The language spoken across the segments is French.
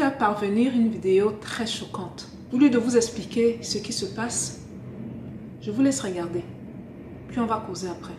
faire parvenir une vidéo très choquante. Au lieu de vous expliquer ce qui se passe, je vous laisse regarder. Puis on va causer après.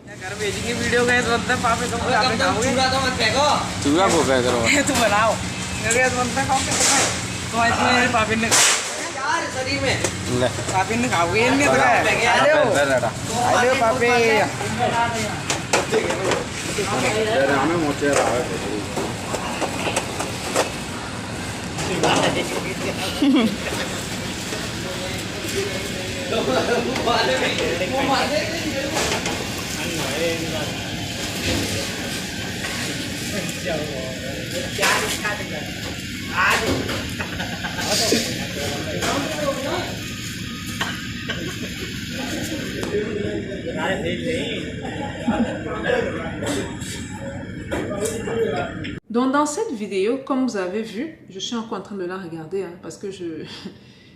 Donc dans cette vidéo, comme vous avez vu, je suis encore en train de la regarder hein, parce que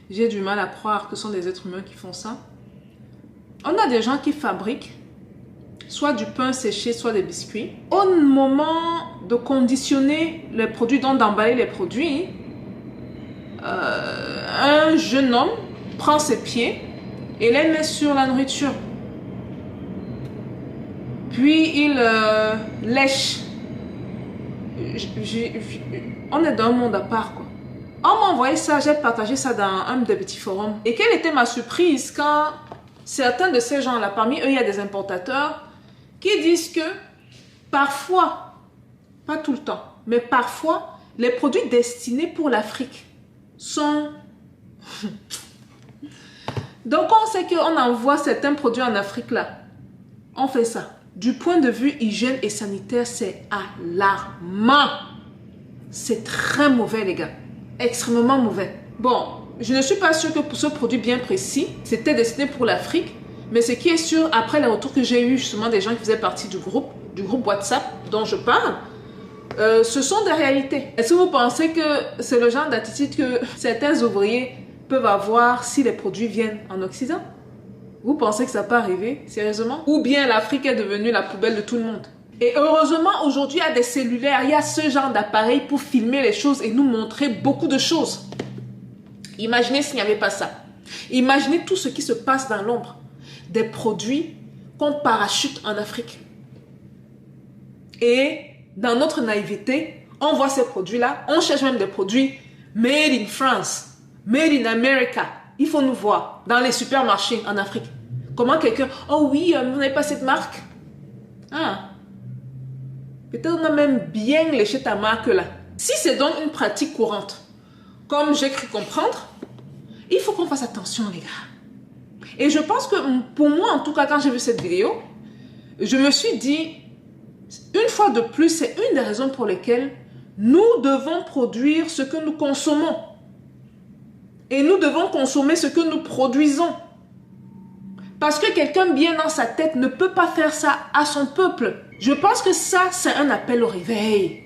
j'ai du mal à croire que ce sont des êtres humains qui font ça. On a des gens qui fabriquent soit du pain séché, soit des biscuits. Au moment de conditionner les produits, donc d'emballer les produits, un jeune homme prend ses pieds et les met sur la nourriture. Puis il lèche. On est dans un monde à part quoi. On m'a envoyé ça, j'ai partagé ça dans un des petits forums. Et quelle était ma surprise quand certains de ces gens-là, parmi eux il y a des importateurs qui disent que parfois, pas tout le temps, mais parfois les produits destinés pour l'Afrique sont... Donc on sait qu'on envoie certains produits en Afrique là. On fait ça. Du point de vue hygiène et sanitaire, c'est alarmant. C'est très mauvais, les gars. Extrêmement mauvais. Bon, je ne suis pas sûre que pour ce produit bien précis, c'était destiné pour l'Afrique. Mais ce qui est sûr, après les retours que j'ai eu justement des gens qui faisaient partie du groupe WhatsApp dont je parle, ce sont des réalités. Est-ce que vous pensez que c'est le genre d'attitude que certains ouvriers peuvent avoir si les produits viennent en Occident? Vous pensez que ça peut arriver, sérieusement? Ou bien l'Afrique est devenue la poubelle de tout le monde? Et heureusement, aujourd'hui, il y a des cellulaires, il y a ce genre d'appareil pour filmer les choses et nous montrer beaucoup de choses. Imaginez s'il n'y avait pas ça. Imaginez tout ce qui se passe dans l'ombre. Des produits qu'on parachute en Afrique. Et dans notre naïveté, on voit ces produits-là, on cherche même des produits made in France, made in America. Il faut nous voir dans les supermarchés en Afrique. Comment quelqu'un... Oh oui, vous n'avez pas cette marque? Ah. Peut-être on a même bien léché ta marque là. Si c'est donc une pratique courante, comme j'ai cru comprendre, il faut qu'on fasse attention les gars. Et je pense que pour moi, en tout cas, quand j'ai vu cette vidéo, je me suis dit, une fois de plus, c'est une des raisons pour lesquelles nous devons produire ce que nous consommons. Et nous devons consommer ce que nous produisons. Parce que quelqu'un bien dans sa tête ne peut pas faire ça à son peuple. Je pense que ça, c'est un appel au réveil.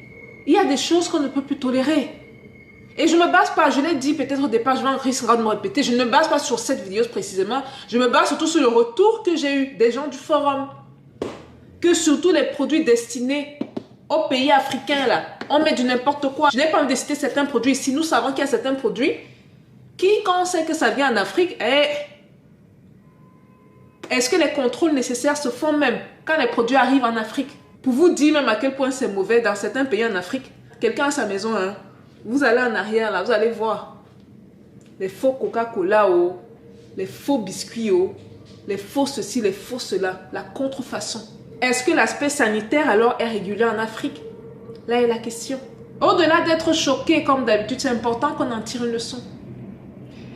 Il y a des choses qu'on ne peut plus tolérer. Et je ne me base pas, je l'ai dit peut-être au départ, je vais risquer de me répéter, je ne me base pas sur cette vidéo précisément, je me base surtout sur le retour que j'ai eu des gens du forum. Que surtout les produits destinés aux pays africains là, on met du n'importe quoi. Je n'ai pas envie de citer certains produits ici, nous savons qu'il y a certains produits qui, quand on sait que ça vient en Afrique, est-ce que les contrôles nécessaires se font même quand les produits arrivent en Afrique? Pour vous dire même à quel point c'est mauvais dans certains pays en Afrique, quelqu'un à sa maison, hein, vous allez en arrière là, vous allez voir les faux Coca-Cola, les faux biscuits, les faux ceci, les faux cela, la contrefaçon. Est-ce que l'aspect sanitaire alors est régulier en Afrique? Là est la question. Au-delà d'être choqué comme d'habitude, c'est important qu'on en tire une leçon.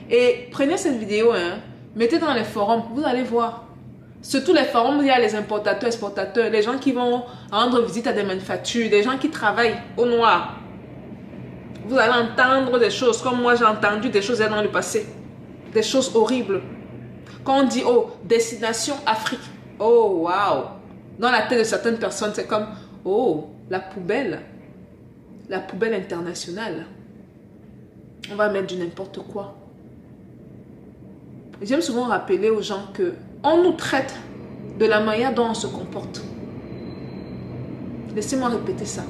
Et prenez cette vidéo, hein, mettez dans les forums, vous allez voir. Surtout les forums où il y a les importateurs, exportateurs, les gens qui vont rendre visite à des manufactures, des gens qui travaillent au noir. Vous allez entendre des choses comme moi j'ai entendu des choses dans le passé. Des choses horribles. Quand on dit, oh, destination Afrique. Oh, waouh. Dans la tête de certaines personnes, c'est comme, oh, la poubelle. La poubelle internationale. On va mettre du n'importe quoi. J'aime souvent rappeler aux gens que on nous traite de la manière dont on se comporte. Laissez-moi répéter ça.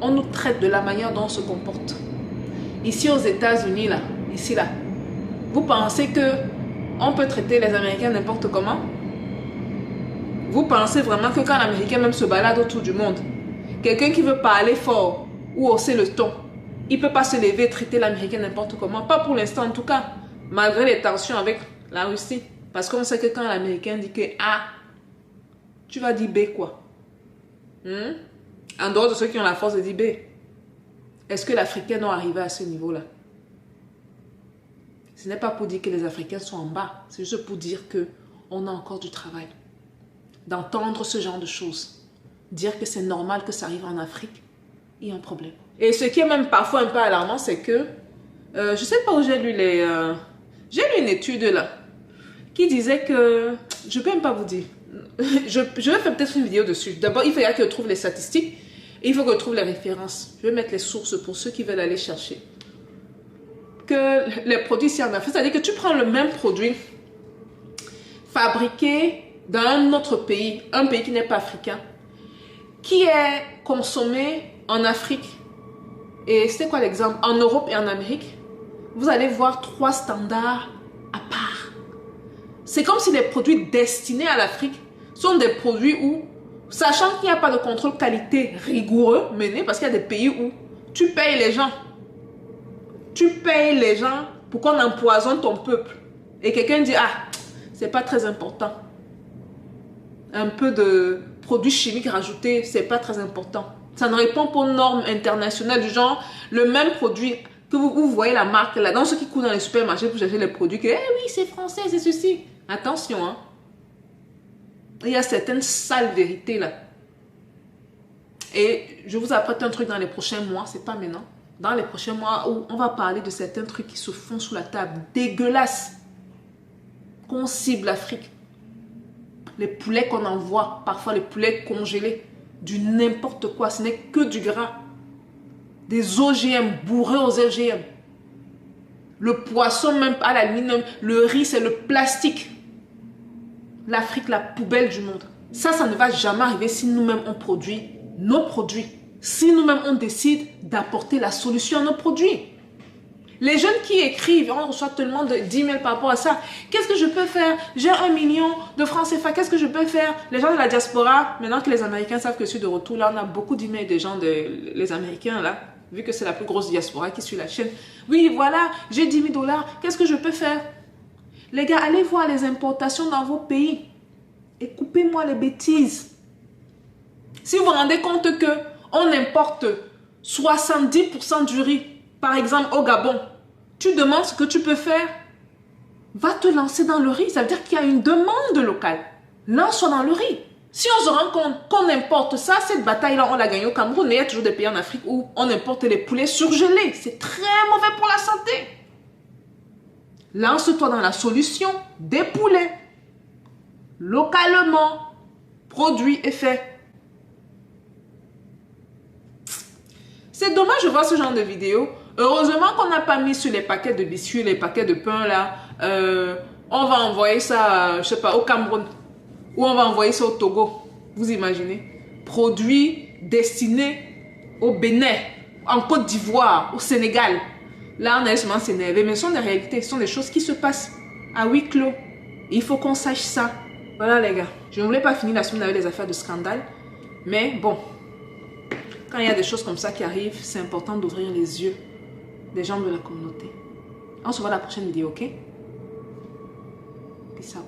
On nous traite de la manière dont on se comporte. ici aux États-Unis, là, ici, là, vous pensez que on peut traiter les Américains n'importe comment? Vous pensez vraiment que quand l'Américain même se balade autour du monde, quelqu'un qui veut parler fort ou hausser le ton, il ne peut pas se lever et traiter l'Américain n'importe comment? Pas pour l'instant en tout cas, malgré les tensions avec la Russie. Parce qu'on sait que quand l'Américain dit que A, tu vas dire B quoi? En dehors de ceux qui ont la force de dire B. Est-ce que l'Africain doit arriver à ce niveau-là? Ce n'est pas pour dire que les Africains sont en bas. C'est juste pour dire qu'on a encore du travail. D'entendre ce genre de choses. Dire que c'est normal que ça arrive en Afrique, il y a un problème. Et ce qui est même parfois un peu alarmant, c'est que, je ne sais pas où j'ai lu j'ai lu une étude là, qui disait que, je ne peux même pas vous dire, je vais faire peut-être une vidéo dessus. D'abord, il faudra que je trouve les statistiques, et il faut que je trouve les références. Je vais mettre les sources pour ceux qui veulent aller chercher. Que les produits ici en Afrique, c'est-à-dire que tu prends le même produit fabriqué dans un autre pays, un pays qui n'est pas africain, qui est consommé en Afrique, et c'est quoi l'exemple? En Europe et en Amérique, vous allez voir 3 standards à part. C'est comme si les produits destinés à l'Afrique sont des produits où, sachant qu'il n'y a pas de contrôle qualité rigoureux mené, parce qu'il y a des pays où tu payes les gens. Tu payes les gens pour qu'on empoisonne ton peuple. Et quelqu'un dit, ah, c'est pas très important. Un peu de produits chimiques rajoutés, c'est pas très important. Ça ne répond pas aux normes internationales du genre, le même produit que vous voyez la marque là, dans ceux qui courent dans les supermarchés pour chercher les produits, que, eh oui, c'est français, c'est ceci. Attention, hein. Il y a certaines sales vérités là. Et je vous apprête un truc dans les prochains mois, c'est pas maintenant. Dans les prochains mois où on va parler de certains trucs qui se font sous la table, dégueulasses, qu'on cible l'Afrique. Les poulets qu'on envoie, parfois les poulets congelés, du n'importe quoi, ce n'est que du gras. Des OGM, bourrés aux OGM. Le poisson même à la limite, le riz c'est le plastique. L'Afrique, la poubelle du monde. Ça ne va jamais arriver si nous-mêmes on produit nos produits. Si nous-mêmes on décide d'apporter la solution à nos produits. Les jeunes qui écrivent, on reçoit tellement d'emails par rapport à ça. Qu'est-ce que je peux faire? J'ai 1 million de francs CFA, qu'est-ce que je peux faire? Les gens de la diaspora, maintenant que les Américains savent que je suis de retour, là on a beaucoup d'emails des gens, les Américains là, vu que c'est la plus grosse diaspora qui suit la chaîne. Oui, voilà, j'ai 10 000 $, qu'est-ce que je peux faire? Les gars, allez voir les importations dans vos pays et coupez-moi les bêtises. Si vous vous rendez compte que on importe 70% du riz, par exemple au Gabon, tu demandes ce que tu peux faire, va te lancer dans le riz. Ça veut dire qu'il y a une demande locale. Lance-toi dans le riz. Si on se rend compte qu'on importe ça, cette bataille-là, on l'a gagnée au Cameroun, mais il y a toujours des pays en Afrique où on importe les poulets surgelés. C'est très mauvais pour la santé. Lance-toi dans la solution des poulets. Localement, produit et fait. C'est dommage de voir ce genre de vidéo. Heureusement qu'on n'a pas mis sur les paquets de biscuits, les paquets de pain là. On va envoyer ça, je sais pas, au Cameroun. Ou on va envoyer ça au Togo. Vous imaginez? Produits destinés au Bénin, en Côte d'Ivoire, au Sénégal. Là, on a seulement s'énerver, mais ce sont des réalités, ce sont des choses qui se passent à huis clos. Il faut qu'on sache ça. Voilà les gars, je ne voulais pas finir la semaine avec des affaires de scandale, mais bon, quand il y a des choses comme ça qui arrivent, c'est important d'ouvrir les yeux des gens de la communauté. On se voit dans la prochaine vidéo, ok? Peace out.